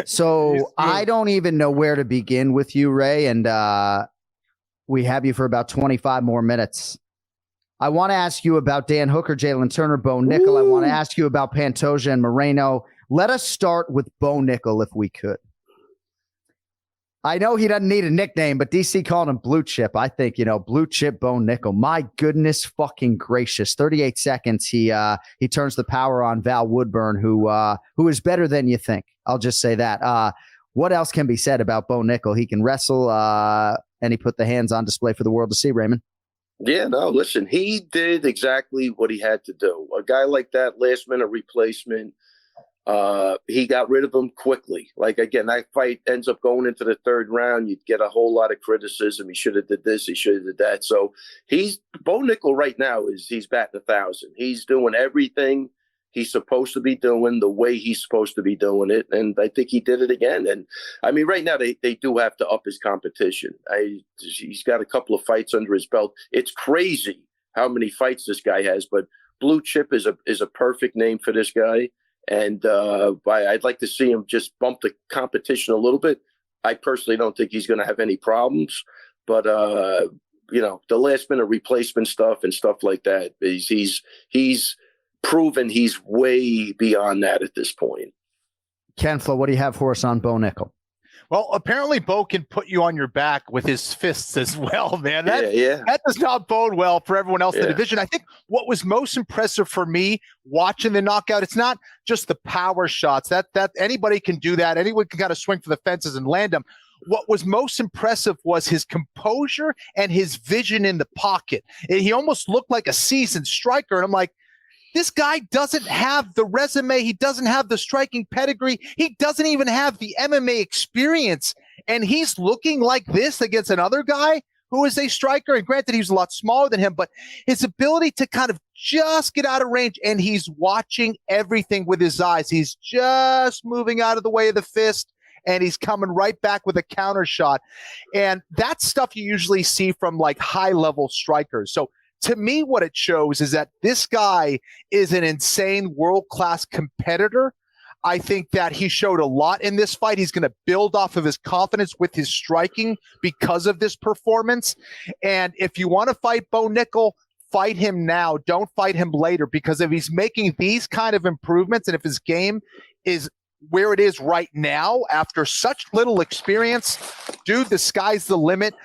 So I don't even know where to begin with you, Ray, and we have you for about 25 more minutes. I want to ask you about Dan Hooker, Jalen Turner, Bo Nickal. I want to ask you about Pantoja and Moreno. Let us start with Bo Nickal if we could. I know he doesn't need a nickname, but DC called him Blue Chip. I think, Blue Chip Bo Nickal. My goodness fucking gracious. 38 seconds. He turns the power on Val Woodburn, who is better than you think. I'll just say that. What else can be said about Bo Nickal? He can wrestle, and he put the hands on display for the world to see, Raymond. Yeah, no, listen, he did exactly what he had to do. A guy like that, last minute replacement, he got rid of him quickly. Like, again, that fight ends up going into the third round. You'd get a whole lot of criticism. He should have did this. He should have did that. So Bo Nickal right now he's batting 1,000. He's doing everything he's supposed to be doing the way he's supposed to be doing it. And I think he did it again. And I mean, right now they do have to up his competition. He's got a couple of fights under his belt. It's crazy how many fights this guy has, but Blue Chip is a perfect name for this guy. And I'd like to see him just bump the competition a little bit. I personally don't think he's going to have any problems, but the last minute replacement stuff and stuff like that, he's proven he's way beyond that at this point. Ken-Flo, what do you have for us on Bo Nickal? Well, apparently Bo can put you on your back with his fists as well, man. That does not bode well for everyone else in the division. I think what was most impressive for me watching the knockout, it's not just the power shots. That anybody can do that. Anyone can kind of swing for the fences and land them. What was most impressive was his composure and his vision in the pocket. He almost looked like a seasoned striker, and I'm like, this guy doesn't have the resume. He doesn't have the striking pedigree. He doesn't even have the MMA experience. And he's looking like this against another guy who is a striker. And granted, he's a lot smaller than him, but his ability to kind of just get out of range, and he's watching everything with his eyes. He's just moving out of the way of the fist, and he's coming right back with a counter shot. And that's stuff you usually see from like high-level strikers. So to me, what it shows is that this guy is an insane world-class competitor. I think that he showed a lot in this fight. He's going to build off of his confidence with his striking because of this performance. And if you want to fight Bo Nickal, fight him now. Don't fight him later, because if he's making these kind of improvements and if his game is where it is right now after such little experience, dude, the sky's the limit.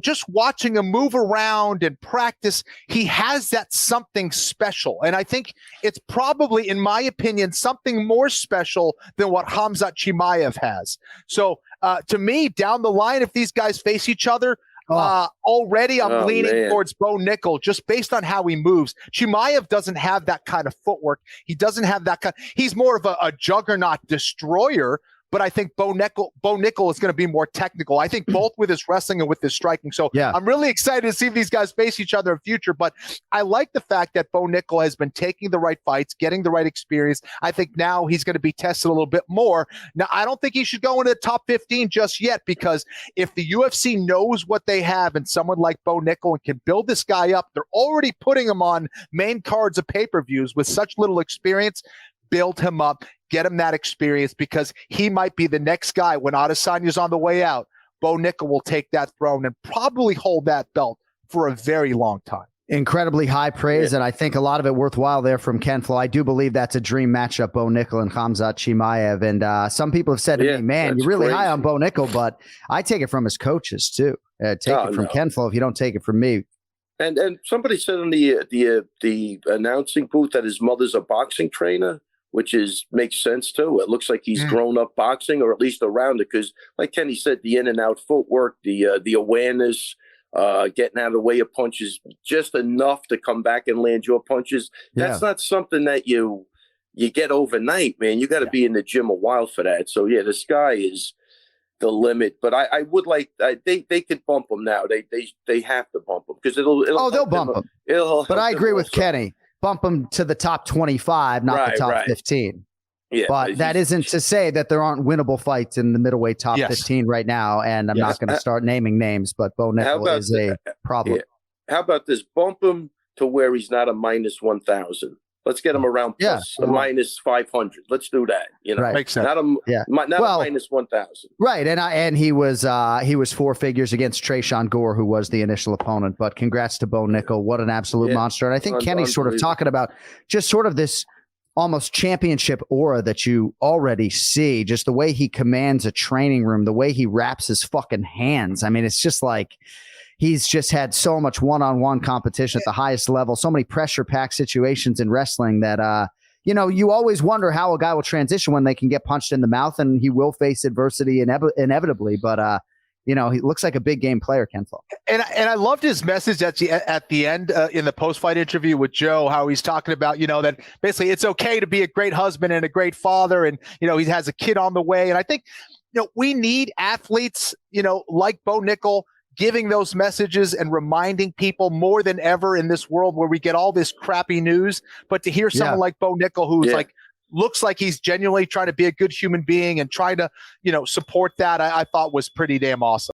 Just watching him move around and practice, he has that something special. And I think it's probably, in my opinion, something more special than what Khamzat Chimaev has. So to me, down the line, if these guys face each other, already I'm leaning towards Bo Nickal just based on how he moves. Chimaev doesn't have that kind of footwork. He doesn't have that kind. He's more of a juggernaut destroyer. But I think Bo Nickal is going to be more technical. I think both with his wrestling and with his striking. So I'm really excited to see these guys face each other in future. But I like the fact that Bo Nickal has been taking the right fights, getting the right experience. I think now he's going to be tested a little bit more. Now, I don't think he should go into the top 15 just yet, because if the UFC knows what they have and someone like Bo Nickal and can build this guy up, they're already putting him on main cards of pay-per-views with such little experience. Build him up, get him that experience, because he might be the next guy when Adesanya's on the way out. Bo Nickal will take that throne and probably hold that belt for a very long time. Incredibly high praise, and I think a lot of it worthwhile there from Ken-Flo. I do believe that's a dream matchup, Bo Nickal and Khamzat Chimaev. And some people have said to me, man, you're really high on Bo Nickal, but I take it from his coaches too. Take it from Ken-Flo if you don't take it from me. And somebody said in the announcing booth that his mother's a boxing trainer, which makes sense too. It looks like he's grown up boxing, or at least around it, because like Kenny said, the in and out footwork, the awareness, getting out of the way of punches, just enough to come back and land your punches. That's not something that you get overnight, man. You got to be in the gym a while for that. So the sky is the limit. But I would like they could bump him now. They have to bump him, because they'll bump him. But I agree with Kenny. Bump them to the top 25, not the top 15. Yeah, but that isn't to say that there aren't winnable fights in the middleweight top 15 right now. And I'm not going to start naming names, but Bo Nickal is a problem. Yeah. How about this? Bump him to where he's not a minus 1,000. Let's get him around plus a minus 500. Let's do that. You know, makes sense. Not a minus 1,000. Right, and he was 4 figures against Trayshawn Gore, who was the initial opponent. But congrats to Bo Nickal. What an absolute monster! And I think Kenny's sort of talking about just sort of this almost championship aura that you already see. Just the way he commands a training room, the way he wraps his fucking hands. I mean, it's just like. He's just had so much one-on-one competition at the highest level, so many pressure-packed situations in wrestling that, you always wonder how a guy will transition when they can get punched in the mouth, and he will face adversity inevitably. But, he looks like a big game player, Ken-Flo. And I loved his message at the end in the post-fight interview with Joe, how he's talking about, that basically it's okay to be a great husband and a great father, and, he has a kid on the way. And I think, we need athletes, like Bo Nickal, giving those messages and reminding people more than ever in this world where we get all this crappy news. But to hear someone like Bo Nickal, who's looks like he's genuinely trying to be a good human being and trying to, support that, I thought was pretty damn awesome.